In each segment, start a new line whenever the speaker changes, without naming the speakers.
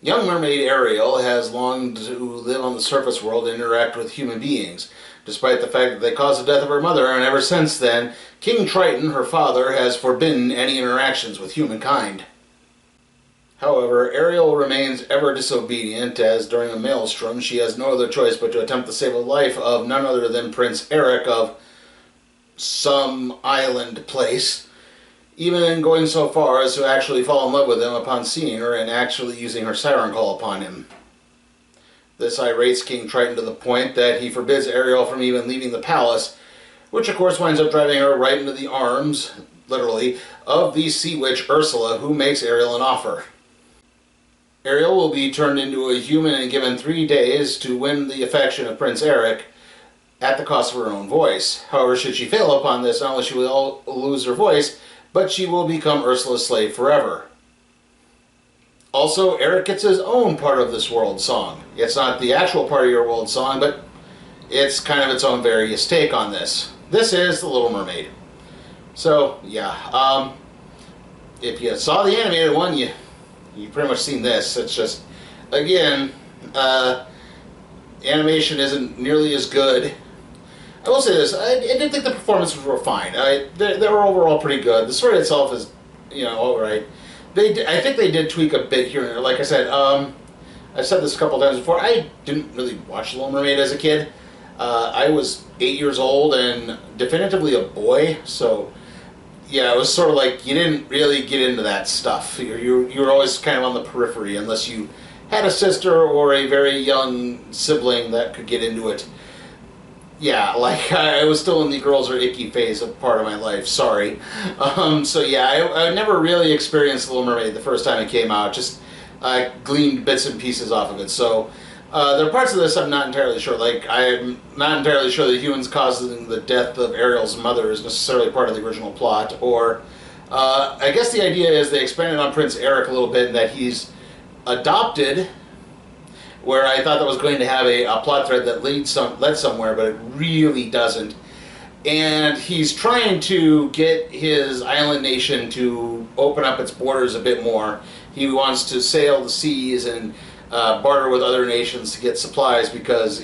Young mermaid Ariel has longed to live on the surface world and interact with human beings, despite the fact that they caused the death of her mother, and ever since then, King Triton, her father, has forbidden any interactions with humankind. However, Ariel remains ever disobedient, as during a maelstrom she has no other choice but to attempt to save the life of none other than Prince Eric of some island place, even going so far as to actually fall in love with him upon seeing her and actually using her siren call upon him. This irates King Triton to the point that he forbids Ariel from even leaving the palace, which of course winds up driving her right into the arms, literally, of the sea witch Ursula, who makes Ariel an offer. Ariel will be turned into a human and given 3 days to win the affection of Prince Eric at the cost of her own voice. However, should she fail upon this, not only she will lose her voice, but she will become Ursula's slave forever. Also, Eric gets his own part of this world song. It's not the actual part of your world song, but it's kind of its own various take on this. This is The Little Mermaid. So, yeah, if you saw the animated one, you've pretty much seen this. It's just, again, animation isn't nearly as good. I will say this, I did think the performances were fine. They were overall pretty good. The story itself is, alright. I think they did tweak a bit here and there. Like I said, I've said this a couple times before, I didn't really watch The Little Mermaid as a kid. I was 8 years old and definitively a boy, so yeah, it was sort of like you didn't really get into that stuff. You were always kind of on the periphery unless you had a sister or a very young sibling that could get into it. Yeah, like I was still in the girls are icky phase of part of my life, sorry. So yeah, I never really experienced The Little Mermaid the first time it came out, just I gleaned bits and pieces off of it. So there are parts of this I'm not entirely sure. Like, I'm not entirely sure the humans causing the death of Ariel's mother is necessarily part of the original plot, or I guess the idea is they expanded on Prince Eric a little bit in that he's adopted, where I thought that was going to have a plot thread that led somewhere, but it really doesn't. And he's trying to get his island nation to open up its borders a bit more. He wants to sail the seas and barter with other nations to get supplies because,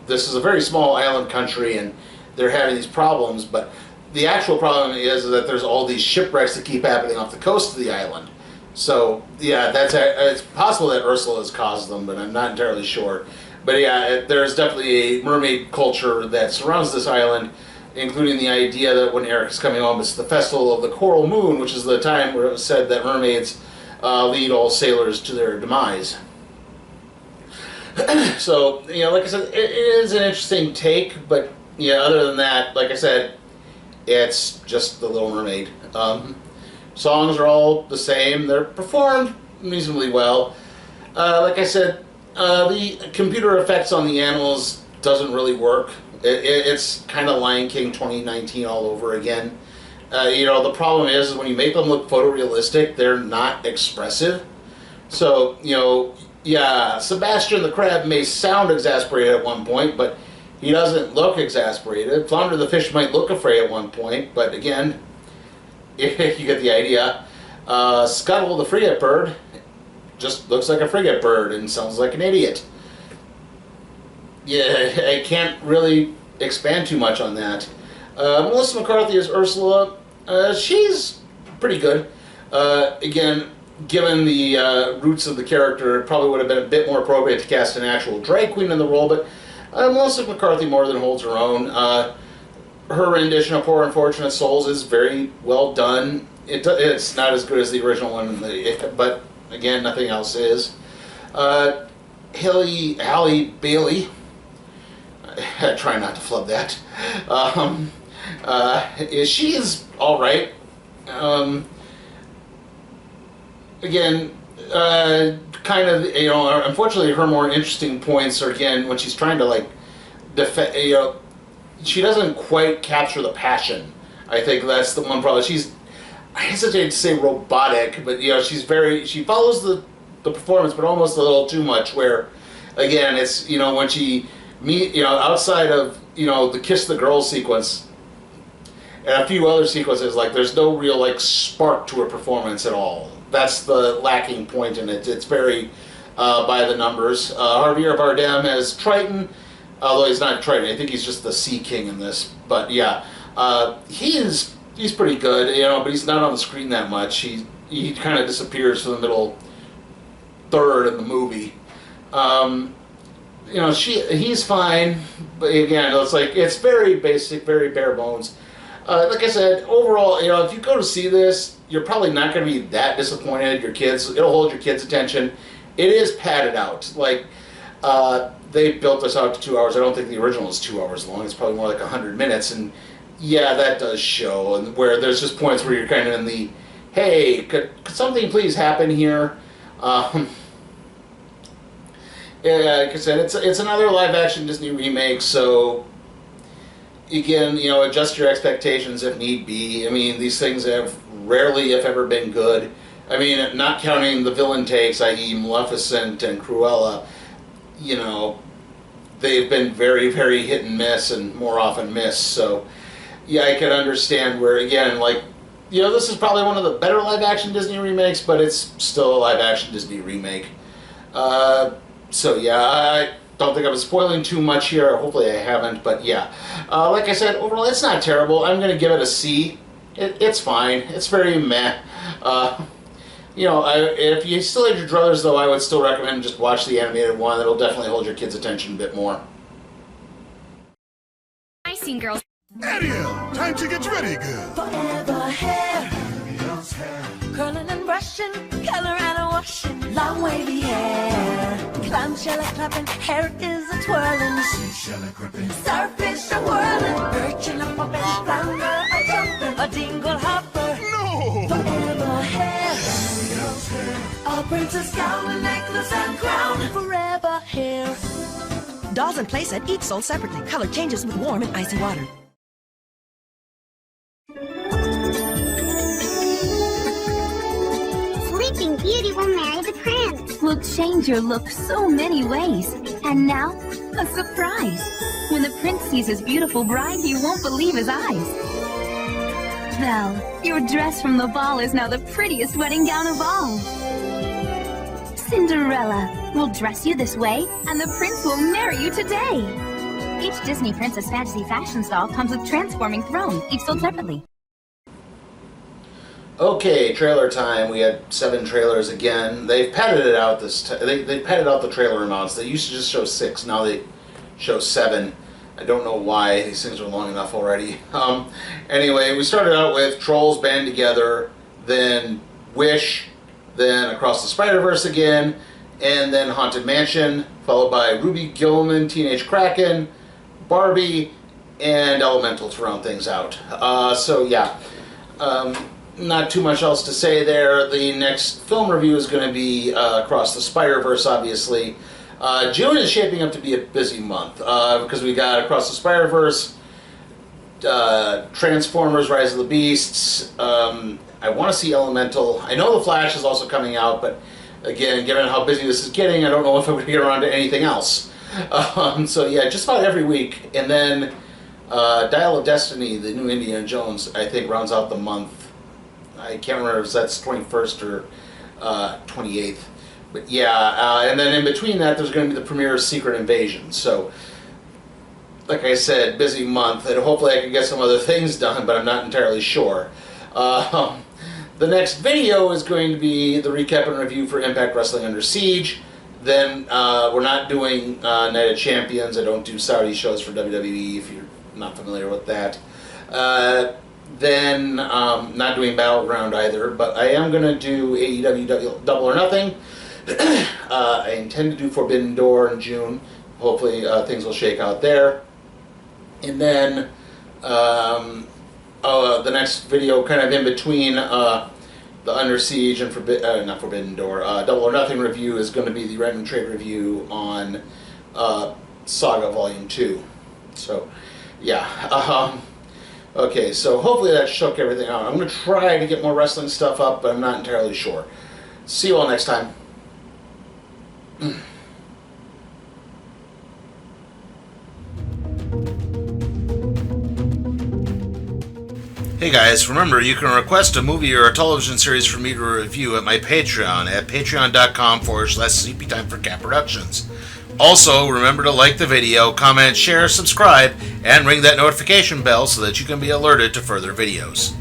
this is a very small island country and they're having these problems, but the actual problem is that there's all these shipwrecks that keep happening off the coast of the island. So, yeah, it's possible that Ursula has caused them, but I'm not entirely sure. But yeah, there's definitely a mermaid culture that surrounds this island, including the idea that when Eric's coming home, it's the festival of the coral moon, which is the time where it was said that mermaids lead all sailors to their demise. So, like I said, it is an interesting take, but yeah, other than that, like I said, it's just The Little Mermaid. Songs are all the same. They're performed reasonably well. Like I said, the computer effects on the animals doesn't really work. It's kind of Lion King 2019 all over again. The problem is when you make them look photorealistic, they're not expressive. So, yeah, Sebastian the Crab may sound exasperated at one point, but he doesn't look exasperated. Flounder the Fish might look afraid at one point, but again, you get the idea. Scuttle the Frigate Bird just looks like a frigate bird and sounds like an idiot. Yeah, I can't really expand too much on that. Melissa McCarthy as Ursula. She's pretty good. Again, given the roots of the character, it probably would have been a bit more appropriate to cast an actual drag queen in the role, but Melissa McCarthy more than holds her own. Her rendition of Poor Unfortunate Souls is very well done. It's not as good as the original one, but again, nothing else is. Halle Bailey, I try not to flub that. She's all right. Again, kind of, unfortunately, her more interesting points are again when she's trying to defend. She doesn't quite capture the passion. I think that's the one problem. I hesitate to say robotic, but she follows the performance, but almost a little too much. Where, again, it's when she outside of the Kiss the Girl sequence and a few other sequences, there's no real spark to her performance at all. That's the lacking point in it. It's very by the numbers. Javier Bardem as Triton, although he's not Triton. I think he's just the Sea King in this. But yeah, he's pretty good, you know, but he's not on the screen that much. He kind of disappears for the middle third in the movie. You know, he's fine, but again, it's very basic, very bare bones. Like I said, overall, you know, if you go to see this, you're probably not going to be that disappointed. It'll hold your kids' attention. It is padded out. Like, they built this out to 2 hours. I don't think the original is 2 hours long. It's probably more like 100 minutes. And yeah, that does show. And where there's just points where you're kind of in the, hey, could something please happen here? Yeah, like I said, it's another live-action Disney remake, so again, you know, adjust your expectations if need be. I mean, these things have rarely, if ever, been good. I mean, not counting the villain takes, i.e. Maleficent and Cruella, you know, they've been very, very hit and miss, and more often miss. So, yeah, I can understand where, again, like, you know, this is probably one of the better live-action Disney remakes, but it's still a live-action Disney remake. So yeah, I don't think I'm spoiling too much here. Hopefully I haven't, but yeah. Like I said, overall it's not terrible. I'm going to give it a C. It's fine. It's very meh. You know, if you still had your druthers, though, I would still recommend just watch the animated one. It'll definitely hold your kids' attention a bit more.
I've seen girls.
Ariel, time to get ready, girl.
Forever hair, curling and brushing, color and a washing, long wavy hair. Clamshell a clapping, hair is a twirling,
Seashell a gripping,
starfish a whirling, birchin a popping, flounder a jumping, a dingle hopper.
No!
Forever hair,
Ariel's hair.
a princess gown, a necklace and crown. Forever hair.
Dolls and playset each sold separately. Color changes with warm and icy water.
Sleeping Beauty will marry the prince.
Will change your look so many ways. And now, a surprise. When the prince sees his beautiful bride, he won't believe his eyes. Belle, your dress from the ball is now the prettiest wedding gown of all. Cinderella will dress you this way, and the prince will marry you today. Each Disney Princess Fantasy fashion style comes with transforming throne, each sold separately.
Okay, trailer time. We had 7 trailers again. They've padded it out this time. They padded out the trailer amounts. They used to just show 6. Now they show 7. I don't know why. These things are long enough already. Anyway, we started out with Trolls Band Together, then Wish, then Across the Spider-Verse again, and then Haunted Mansion, followed by Ruby Gilman, Teenage Kraken, Barbie, and Elemental to round things out. So yeah. Not too much else to say there. The next film review is going to be Across the Spider-Verse, obviously. June is shaping up to be a busy month because we got Across the Spider-Verse, Transformers, Rise of the Beasts. I want to see Elemental. I know The Flash is also coming out, but again, given how busy this is getting, I don't know if I'm going to get around to anything else. So yeah, just about every week. And then Dial of Destiny, the new Indiana Jones, I think rounds out the month. I can't remember if that's 21st or 28th. But yeah, and then in between that, there's going to be the premiere of Secret Invasion. So, like I said, busy month, and hopefully I can get some other things done, but I'm not entirely sure. The next video is going to be the recap and review for Impact Wrestling Under Siege. Then we're not doing Night of Champions. I don't do Saudi shows for WWE, if you're not familiar with that. Then not doing Battleground either, but I am going to do AEW Double or Nothing. I intend to do Forbidden Door in June. Hopefully things will shake out there. And then the next video kind of in between the Under Siege and not Forbidden Door, Double or Nothing review is going to be the Random Trade review on Saga Volume 2. So, yeah. Okay, so hopefully that shook everything out. I'm going to try to get more wrestling stuff up, but I'm not entirely sure. See you all next time.
Hey guys, remember you can request a movie or a television series for me to review at my Patreon at patreon.com/CPTime for Cat Productions. Also, remember to like the video, comment, share, subscribe, and ring that notification bell so that you can be alerted to further videos.